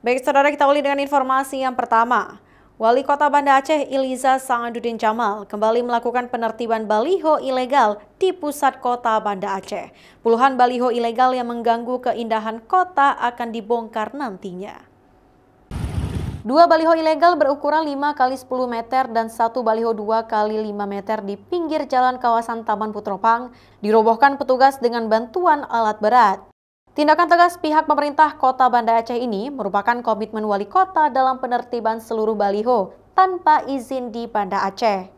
Baik, saudara, kita awali dengan informasi yang pertama. Wali Kota Banda Aceh Iliza Sangaduddin Jamal kembali melakukan penertiban baliho ilegal di pusat kota Banda Aceh. Puluhan baliho ilegal yang mengganggu keindahan kota akan dibongkar nantinya. Dua baliho ilegal berukuran 5 x 10 meter dan satu baliho 2 x 5 meter di pinggir jalan kawasan Taman Putropang dirobohkan petugas dengan bantuan alat berat. Tindakan tegas pihak pemerintah Kota Banda Aceh ini merupakan komitmen wali kota dalam penertiban seluruh baliho tanpa izin di Banda Aceh.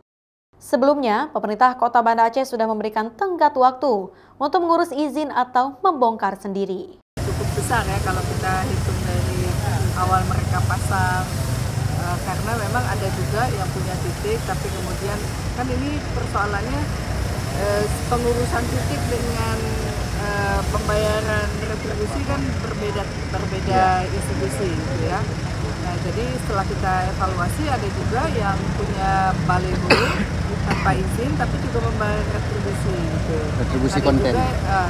Sebelumnya, pemerintah Kota Banda Aceh sudah memberikan tenggat waktu untuk mengurus izin atau membongkar sendiri. Cukup besar ya kalau kita hitung dari awal mereka pasang, karena memang ada juga yang punya titik, tapi kemudian kan ini persoalannya pengurusan titik dengan pembayaran retribusi kan berbeda institusi gitu ya. Nah, jadi setelah kita evaluasi ada juga yang punya baliho tanpa izin tapi juga membayar retribusi gitu. Retribusi ada konten. Juga,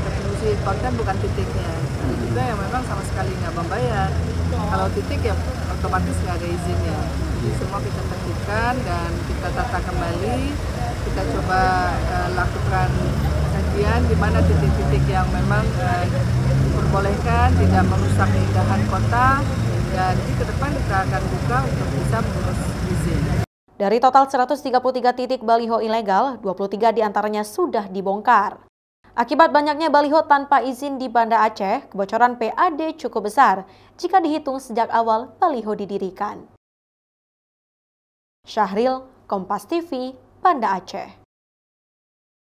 retribusi konten bukan titiknya. Ada juga yang memang sama sekali nggak membayar. Kalau titik ya otomatis nggak ada izinnya. Jadi semua kita tertibkan dan kita tata kembali. Kita coba lakukan kajian di mana titik-titik yang memang diperbolehkan, tidak merusak keindahan kota, dan di ke depan kita akan buka untuk bisa mengurus izin. Dari total 133 titik baliho ilegal, 23 diantaranya sudah dibongkar. Akibat banyaknya baliho tanpa izin di Banda Aceh, kebocoran PAD cukup besar jika dihitung sejak awal baliho didirikan. Syahril, Kompas TV, Banda Aceh.